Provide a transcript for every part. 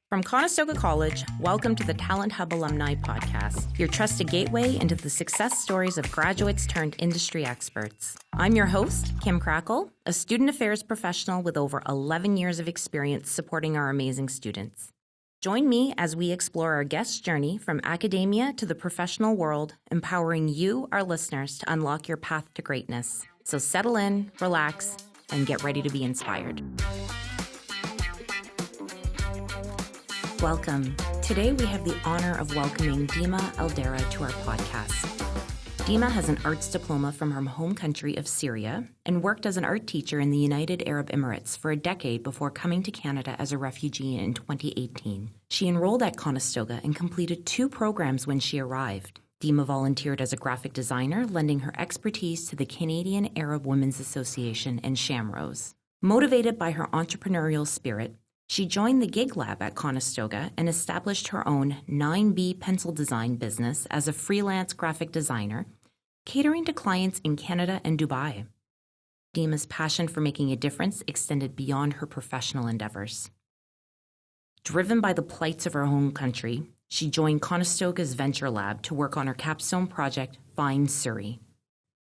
From Conestoga College, welcome to the Talent Hub Alumni Podcast, your trusted gateway into the success stories of graduates turned industry experts. I'm your host, Kim Crackle, a student affairs professional with over 11 years of experience supporting our amazing students. Join me as we explore our guest's journey from academia to the professional world, empowering you, our listeners, to unlock your path to greatness. So settle in, relax, and get ready to be inspired. Welcome. Today we have the honor of welcoming Dima Aldera to our podcast. Dima has an arts diploma from her home country of Syria and worked as an art teacher in the United Arab Emirates for a decade before coming to Canada as a refugee in 2018. She enrolled at Conestoga and completed 2 programs when she arrived. Dima volunteered as a graphic designer, lending her expertise to the Canadian Arab Women's Association and Shamrose. Motivated by her entrepreneurial spirit, she joined the Gig Lab at Conestoga and established her own 9B pencil design business as a freelance graphic designer, catering to clients in Canada and Dubai. Dima's passion for making a difference extended beyond her professional endeavors. Driven by the plights of her home country, she joined Conestoga's Venture Lab to work on her capstone project, Findsuri.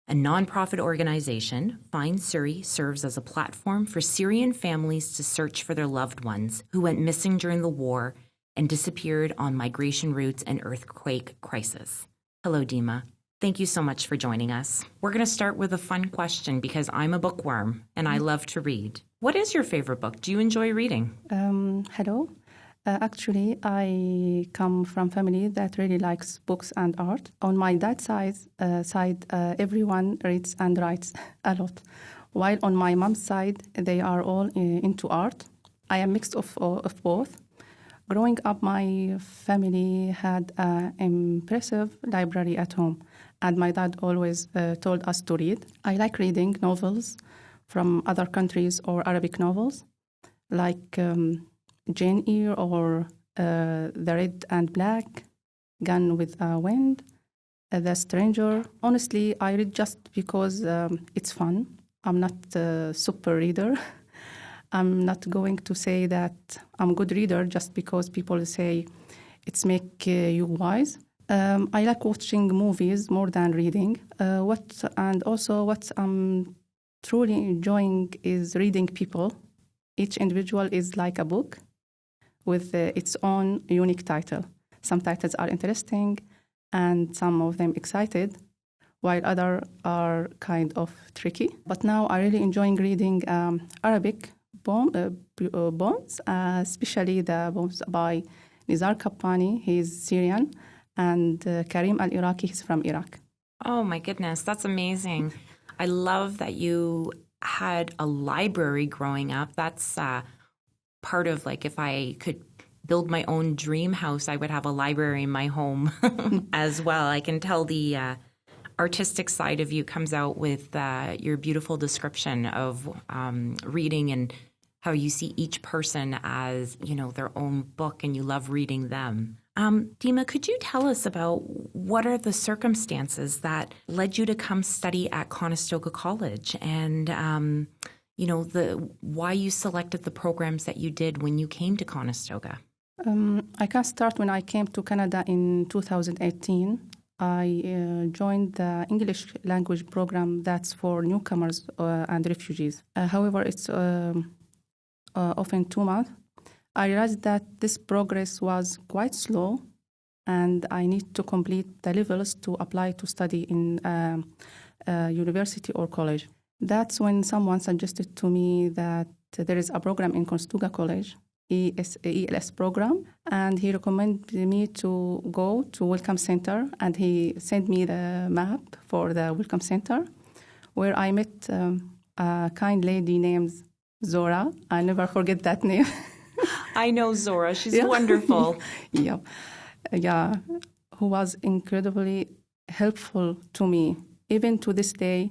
A nonprofit organization, Findsuri serves as a platform for Syrian families to search for their loved ones who went missing during the war and disappeared on migration routes and earthquake crisis. Hello, Dima. Thank you so much for joining us. We're going to start with a fun question because I'm a bookworm and I love to read. What is your favorite book? Do you enjoy reading? Hello. Actually, I come from a family that really likes books and art. On my dad's side, everyone reads and writes a lot. While on my mom's side, they are all into art. I am mixed of both. Growing up, my family had an impressive library at home, and my dad always told us to read. I like reading novels from other countries or Arabic novels, like Jane Eyre or The Red and Black, Gone with a Wind, The Stranger. Honestly, I read just because it's fun. I'm not a super reader. I'm not going to say that I'm a good reader just because people say it's make you wise. I like watching movies more than reading. What I'm truly enjoying is reading people. Each individual is like a book with its own unique title. Some titles are interesting and some of them excited, while others are kind of tricky. But now I really enjoying reading Arabic poems, especially the poems by Nizar Qabani, he's Syrian, and Karim al-Iraqi, he's from Iraq. Oh my goodness, that's amazing. I love that you had a library growing up. That's part of, like, if I could build my own dream house, I would have a library in my home as well. I can tell the artistic side of you comes out with your beautiful description of reading and how you see each person as, you know, their own book and you love reading them. Dima, could you tell us about what are the circumstances that led you to come study at Conestoga College and why you selected the programs that you did when you came to Conestoga? I can start when I came to Canada in 2018. I joined the English language program that's for newcomers and refugees. However, it's often 2 months. I realized that this progress was quite slow and I need to complete the levels to apply to study in university or college. That's when someone suggested to me that there is a program in Conestoga College, ELS program, and he recommended me to go to Welcome Center, and he sent me the map for the Welcome Center, where I met a kind lady named Zora. I never forget that name. I know Zora. She's wonderful. Yeah, who was incredibly helpful to me. Even to this day,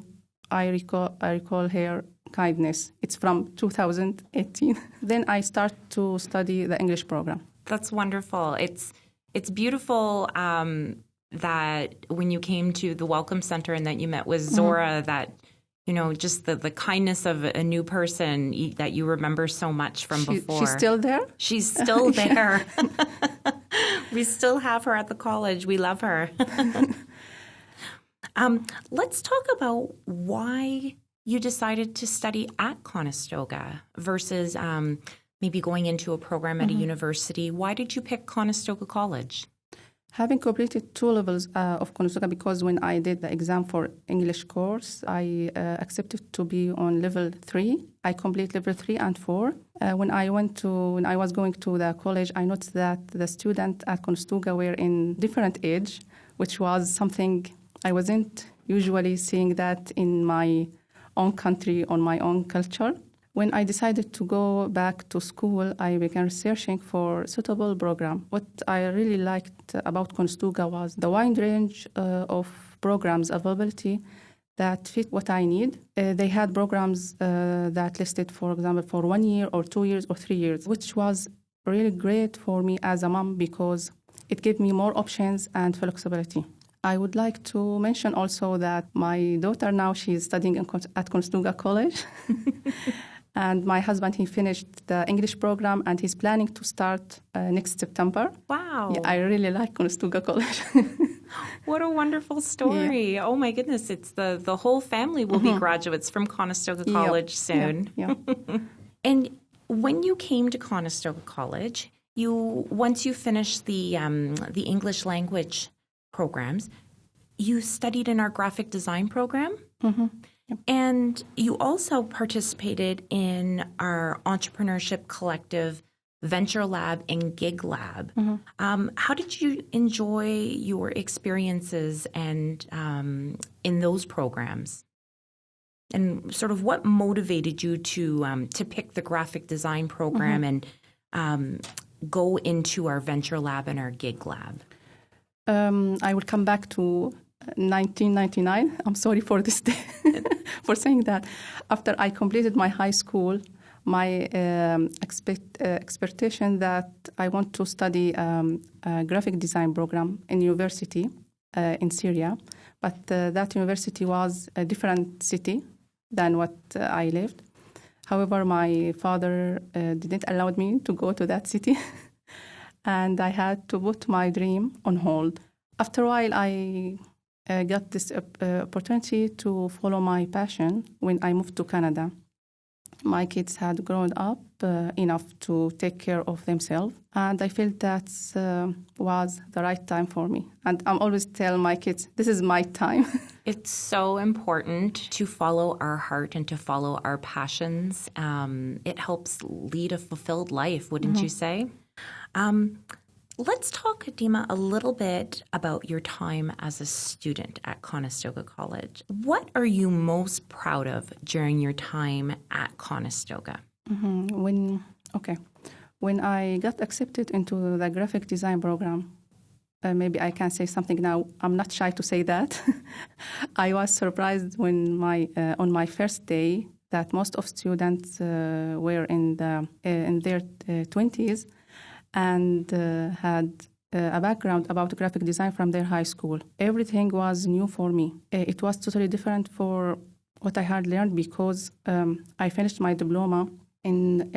I recall her kindness. It's from 2018. Then I start to study the English program. That's wonderful. It's beautiful that when you came to the Welcome Center and that you met with Zora, that just the kindness of a new person that you remember so much from before. She's still there? She's still there. We still have her at the college. We love her. Let's talk about why you decided to study at Conestoga versus maybe going into a program at a university. Why did you pick Conestoga College? Having completed 2 levels of Conestoga, because when I did the exam for English course, I accepted to be on level 3. I complete level 3 and 4. When I was going to the college, I noticed that the students at Conestoga were in different age, which was something I wasn't usually seeing that in my own country, on my own culture. When I decided to go back to school, I began researching for suitable program. What I really liked about Conestoga was the wide range of programs availability that fit what I need. They had programs that listed, for example, for 1 year or 2 years or 3 years, which was really great for me as a mom because it gave me more options and flexibility. I would like to mention also that my daughter now, she's studying at Conestoga College. And my husband, he finished the English program and he's planning to start next September. Wow. Yeah, I really like Conestoga College. What a wonderful story. Yeah. Oh my goodness, it's the whole family will be graduates from Conestoga College soon. Yeah. And when you came to Conestoga College, once you finished the English language programs, you studied in our graphic design program. Mm-hmm. Yep. And you also participated in our entrepreneurship collective, Venture Lab and Gig Lab. Mm-hmm. How did you enjoy your experiences and in those programs? And sort of what motivated you to pick the graphic design program and go into our Venture Lab and our Gig Lab? I would come back to 1999. I'm sorry for this day, for saying that. After I completed my high school, my expectation that I want to study a graphic design program in university in Syria, but that university was a different city than what I lived. However, my father didn't allow me to go to that city, and I had to put my dream on hold. After a while, I got this opportunity to follow my passion when I moved to Canada. My kids had grown up enough to take care of themselves, and I felt that was the right time for me. And I'm always tell my kids, this is my time. It's so important to follow our heart and to follow our passions. It helps lead a fulfilled life, wouldn't you say? Let's talk, Dima, a little bit about your time as a student at Conestoga College. What are you most proud of during your time at Conestoga? When I got accepted into the graphic design program, maybe I can say something now. I'm not shy to say that. I was surprised when on my first day that most of students were in their 20s. And had a background about graphic design from their high school. Everything was new for me. It was totally different for what I had learned because I finished my diploma in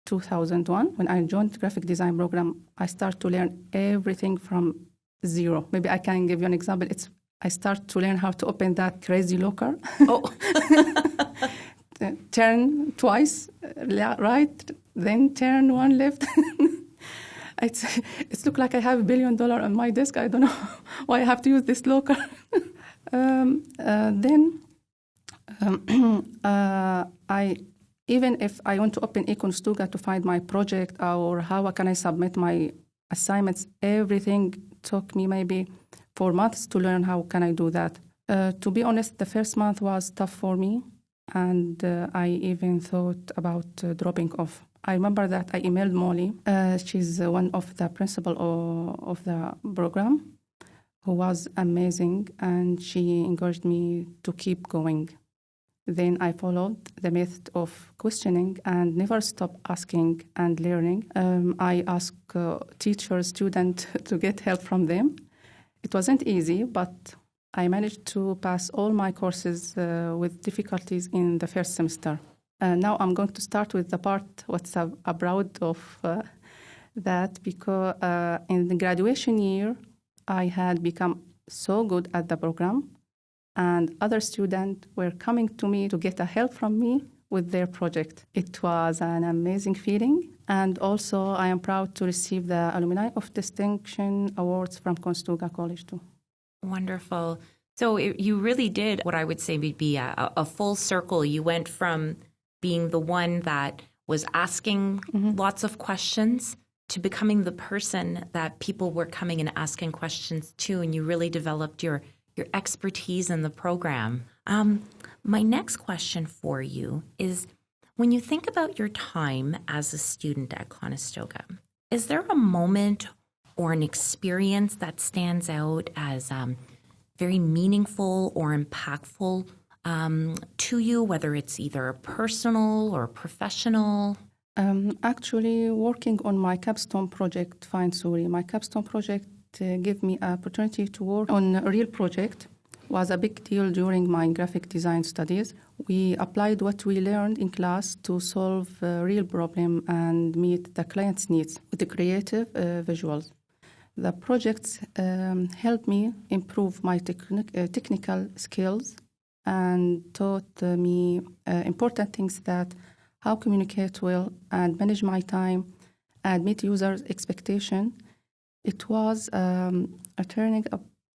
2001. When I joined the graphic design program, I started to learn everything from zero. Maybe I can give you an example. I started to learn how to open that crazy locker. Oh. Turn twice, right, then turn one left. It looks like I have $1 billion on my desk. I don't know why I have to use this locker. Even if I want to open Conestoga to find my project or how can I submit my assignments, everything took me maybe 4 months to learn how can I do that. To be honest, the first month was tough for me. And I even thought about dropping off. I remember that I emailed Molly. She's one of the principal of the program, who was amazing, and she encouraged me to keep going. Then I followed the method of questioning and never stop asking and learning. I asked teachers, students to get help from them. It wasn't easy, but I managed to pass all my courses with difficulties in the first semester. Now I'm going to start with the part what's I'm proud of that, because in the graduation year, I had become so good at the program, and other students were coming to me to get a help from me with their project. It was an amazing feeling, and also I am proud to receive the Alumni of Distinction Awards from Conestoga College too. Wonderful. So you really did what I would say would be a full circle. You went from being the one that was asking lots of questions to becoming the person that people were coming and asking questions to, and you really developed your expertise in the program. My next question for you is, when you think about your time as a student at Conestoga, is there a moment or an experience that stands out as very meaningful or impactful to you, whether it's either personal or professional? Actually, working on my capstone project, Findsuri, my capstone project gave me an opportunity to work on a real project. Was a big deal during my graphic design studies. We applied what we learned in class to solve a real problem and meet the client's needs with the creative visuals. The projects helped me improve my technical skills and taught me important things, that how communicate well and manage my time and meet users' expectation. It was a turning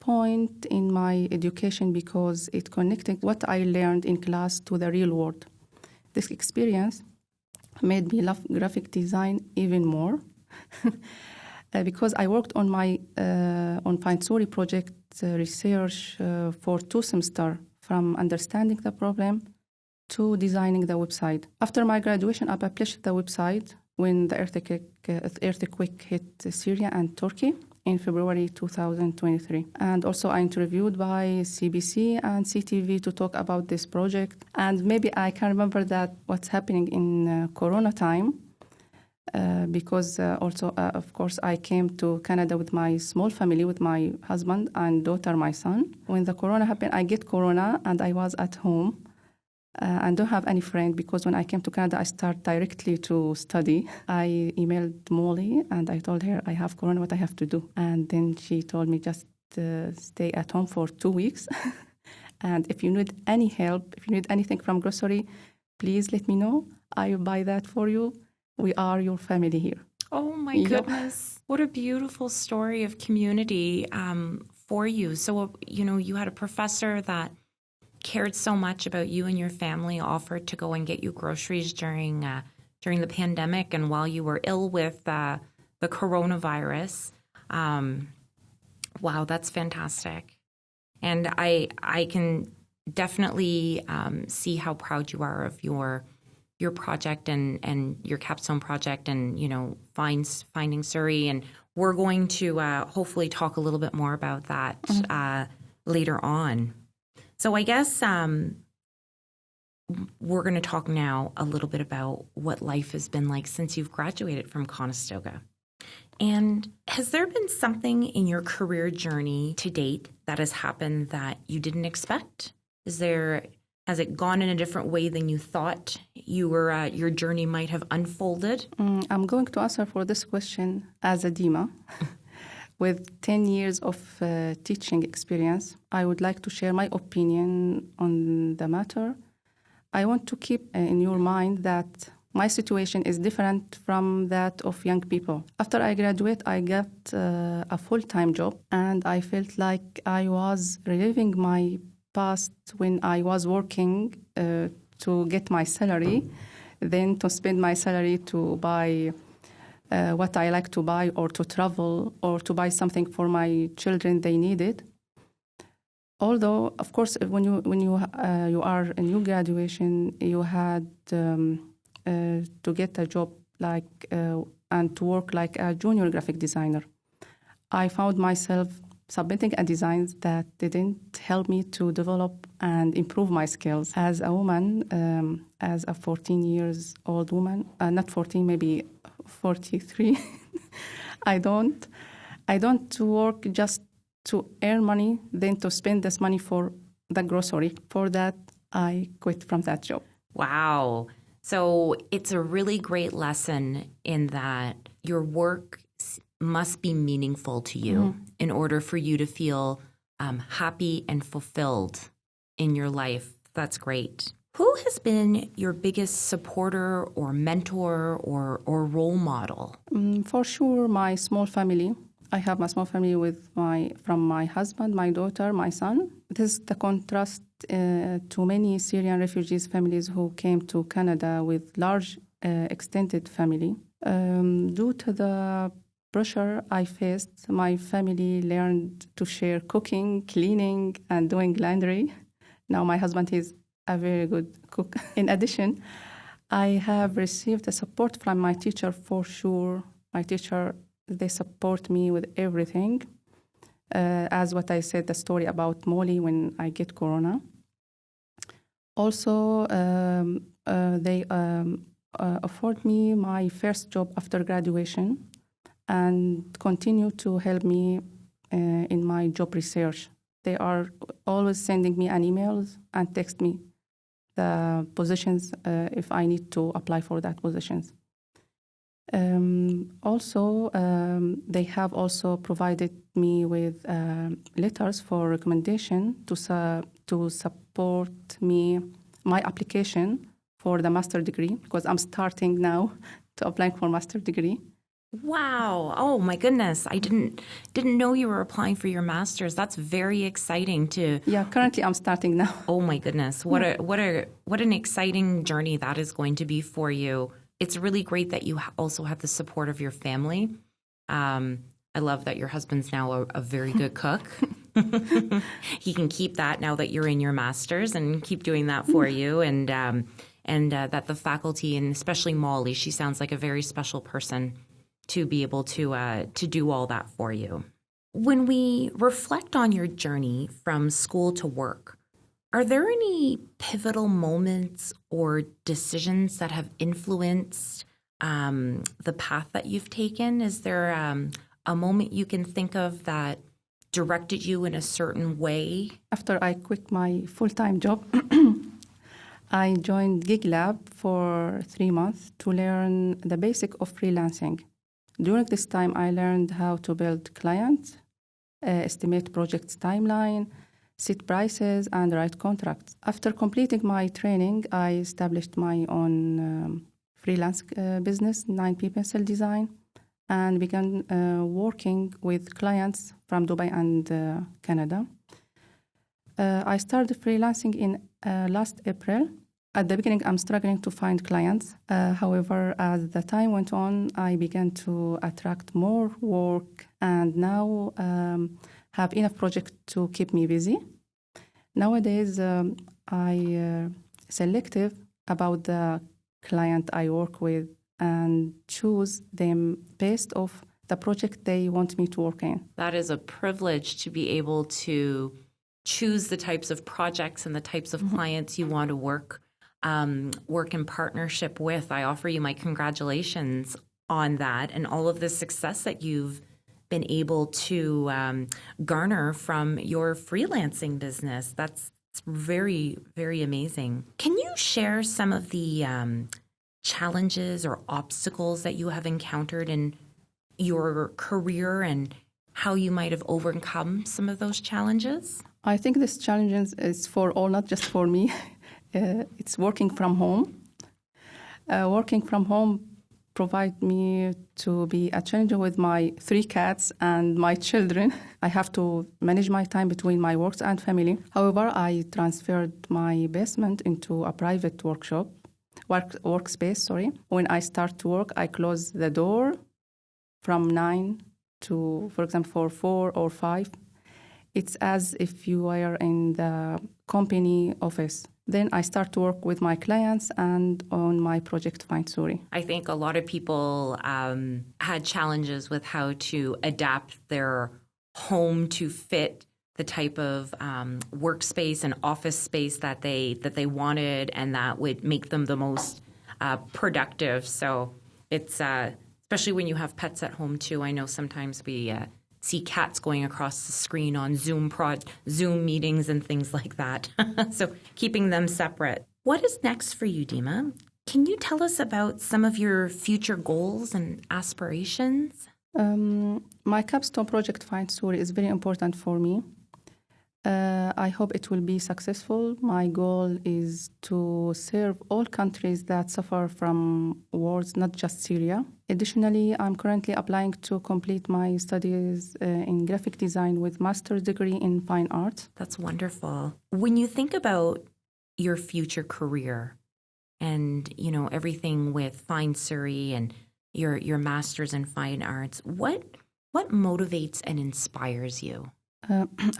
point in my education because it connected what I learned in class to the real world. This experience made me love graphic design even more because I worked on my on Findsuri project research for 2 semesters, from understanding the problem to designing the website. After my graduation, I published the website when the earthquake hit Syria and Turkey in February 2023. And also I interviewed by CBC and CTV to talk about this project. And maybe I can remember that what's happening in Corona time, because of course, I came to Canada with my small family, with my husband and daughter, my son. When the Corona happened, I get Corona and I was at home. And don't have any friend, because when I came to Canada, I started directly to study. I emailed Molly and I told her I have Corona, what I have to do. And then she told me just stay at home for 2 weeks. And if you need any help, if you need anything from grocery, please let me know. I will buy that for you. We are your family here. Oh my goodness. What a beautiful story of community for you. So, you had a professor that cared so much about you and your family, offered to go and get you groceries during the pandemic and while you were ill with the coronavirus. Wow, that's fantastic. And I can definitely see how proud you are of your project and your capstone project and, Finding Surrey. And we're going to hopefully talk a little bit more about that later on. So I guess we're going to talk now a little bit about what life has been like since you've graduated from Conestoga. And has there been something in your career journey to date that has happened that you didn't expect? Has it gone in a different way than you thought your journey might have unfolded? I'm going to answer for this question as a Dima. With 10 years of teaching experience, I would like to share my opinion on the matter. I want to keep in your mind that my situation is different from that of young people. After I graduate, I got a full-time job, and I felt like I was reliving my past when I was working to get my salary, then to spend my salary to buy what I like to buy, or to travel, or to buy something for my children they needed. Although, of course, when you are a new graduation, you had to get a job and to work like a junior graphic designer. I found myself submitting a designs that didn't help me to develop and improve my skills. As a woman, as a 14-years-old woman, not 14, maybe 43, I don't work just to earn money than to spend this money for the grocery. For that, I quit from that job. Wow. So it's a really great lesson in that your work must be meaningful to you in order for you to feel happy and fulfilled in your life. That's great. Who has been your biggest supporter or mentor or role model? For sure, my small family. I have my small family from my husband, my daughter, my son. This is the contrast to many Syrian refugees families who came to Canada with large extended family. Due to the pressure I faced, my family learned to share cooking, cleaning, and doing laundry. Now my husband is a very good cook. In addition, I have received the support from my teacher for sure. My teacher, they support me with everything. As what I said, the story about Molly when I get corona. Also, they afford me my first job after graduation and continue to help me in my job research. They are always sending me an emails and text me the positions if I need to apply for that positions. Also, they have also provided me with letters for recommendation to support my application for the master degree, because I'm starting now to apply for master degree. Wow. Oh my goodness. I didn't know you were applying for your master's. That's very exciting to. Yeah, currently I'm starting now. Oh my goodness. What an exciting journey that is going to be for you. It's really great that you also have the support of your family. I love that your husband's now a very good cook. He can keep that now that you're in your master's and keep doing that for you. And that the faculty, and especially Molly, she sounds like a very special person to be able to do all that for you. When we reflect on your journey from school to work, are there any pivotal moments or decisions that have influenced the path that you've taken? Is there a moment you can think of that directed you in a certain way? After I quit my full-time job, I joined Gig Lab for 3 months to learn the basic of freelancing. During this time, I learned how to build clients, estimate projects timeline, set prices, and write contracts. After completing my training, I established my own freelance business, 9P Pencil Design, and began working with clients from Dubai and Canada. I started freelancing in last April. At the beginning, I'm struggling to find clients. However, as the time went on, I began to attract more work and now have enough projects to keep me busy. Nowadays, I selective about the client I work with and choose them based off the project they want me to work in. That is a privilege to be able to choose the types of projects and the types of clients you want to work in partnership with. I offer you my congratulations on that and all of the success that you've been able to garner from your freelancing business. That's very, very amazing. Can you share some of the challenges or obstacles that you have encountered in your career and how you might have overcome some of those challenges? I think this challenge is for all, not just for me. It's working from home. Working from home provide me to be a challenger with my 3 cats and my children. I have to manage my time between my works and family. However, I transferred my basement into a private workspace. When I start to work, I close the door from 9 to, for example, 4 or 5. It's as if you are in the company office. Then I start to work with my clients and on my project Findsuri. I think a lot of people had challenges with how to adapt their home to fit the type of workspace and office space that they wanted and that would make them the most productive. So it's especially when you have pets at home too. I know sometimes we see cats going across the screen on Zoom meetings and things like that. So keeping them separate. What is next for you, Dima? Can you tell us about some of your future goals and aspirations? My capstone project, Findsuri, is very important for me. I hope it will be successful. My goal is to serve all countries that suffer from wars, not just Syria. Additionally, I'm currently applying to complete my studies in graphic design with master's degree in fine art. That's wonderful. When you think about your future career and, everything with Findsuri and your master's in fine arts, what motivates and inspires you?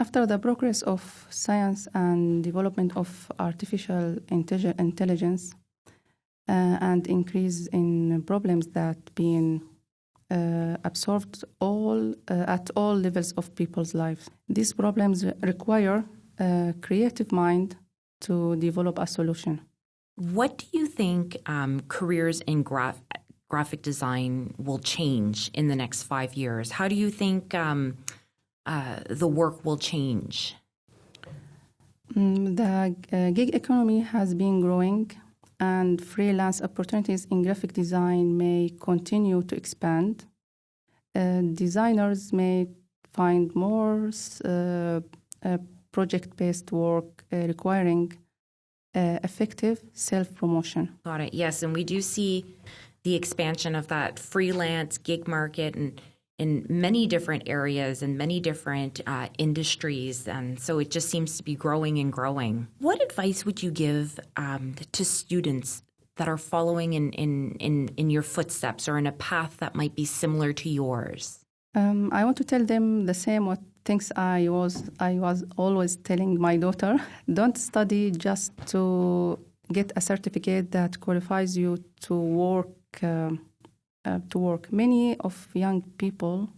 After the progress of science and development of artificial intelligence and increase in problems that being absorbed at all levels of people's lives, these problems require a creative mind to develop a solution. What do you think careers in graphic design will change in the next 5 years? How do you think the work will change? The gig economy has been growing, and freelance opportunities in graphic design may continue to expand. Designers may find more project-based work requiring effective self-promotion. Got it. Yes, and we do see the expansion of that freelance gig market and in many different areas and many different industries. And so it just seems to be growing and growing. What advice would you give to students that are following in your footsteps or in a path that might be similar to yours? I want to tell them the same things I was always telling my daughter. Don't study just to get a certificate that qualifies you to work. Many of young people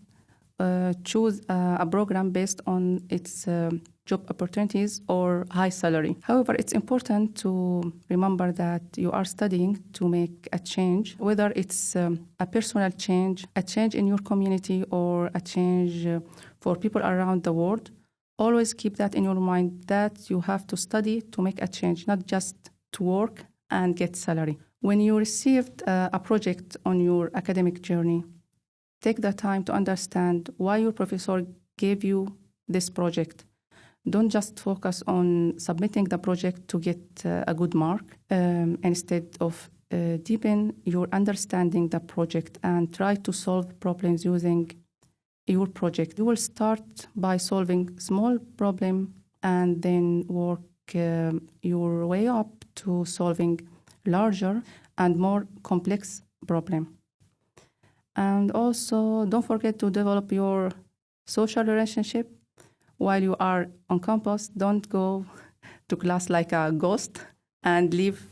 choose a program based on its job opportunities or high salary. However, it's important to remember that you are studying to make a change, whether it's a personal change, a change in your community, or a change for people around the world. Always keep that in your mind that you have to study to make a change, not just to work and get salary. When you received a project on your academic journey, take the time to understand why your professor gave you this project. Don't just focus on submitting the project to get a good mark. Instead of deepen your understanding the project and try to solve problems using your project. You will start by solving small problem and then work your way up to solving larger and more complex problem. And also, don't forget to develop your social relationship while you are on campus. Don't go to class like a ghost and leave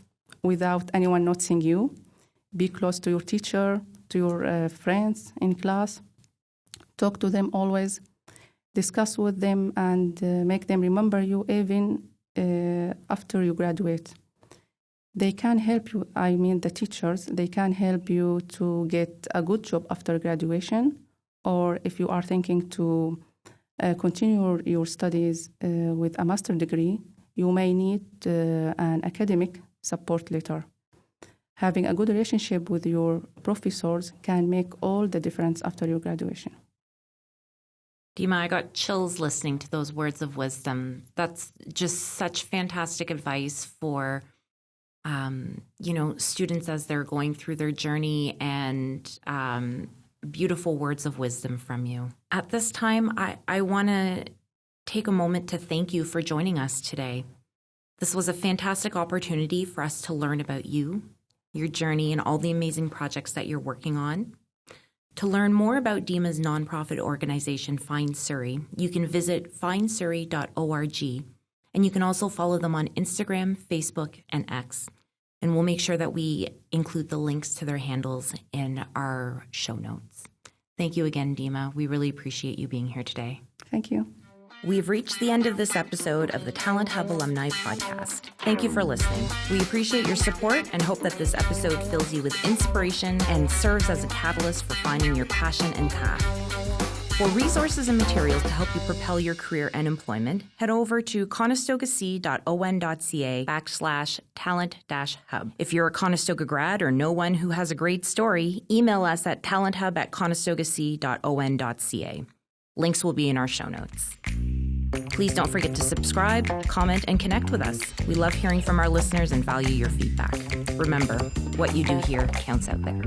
without anyone noticing you. Be close to your teacher, to your friends in class. Talk to them always. Discuss with them and make them remember you even after you graduate. They can help you, the teachers, they can help you to get a good job after graduation, or if you are thinking to continue your studies with a master's degree, you may need an academic support letter. Having a good relationship with your professors can make all the difference after your graduation. Dima, I got chills listening to those words of wisdom. That's just such fantastic advice for students as they're going through their journey, and beautiful words of wisdom from you. At this time, I want to take a moment to thank you for joining us today. This was a fantastic opportunity for us to learn about you, your journey, and all the amazing projects that you're working on. To learn more about Dima's nonprofit organization, Findsuri, you can visit findsuri.org. And you can also follow them on Instagram, Facebook, and X. And we'll make sure that we include the links to their handles in our show notes. Thank you again, Dima. We really appreciate you being here today. Thank you. We've reached the end of this episode of the Talent Hub Alumni Podcast. Thank you for listening. We appreciate your support and hope that this episode fills you with inspiration and serves as a catalyst for finding your passion and path. For resources and materials to help you propel your career and employment, head over to conestogac.on.ca/talent-hub. If you're a Conestoga grad or know one who has a great story, email us at talenthub@conestogac.on.ca. Links will be in our show notes. Please don't forget to subscribe, comment, and connect with us. We love hearing from our listeners and value your feedback. Remember, what you do here counts out there.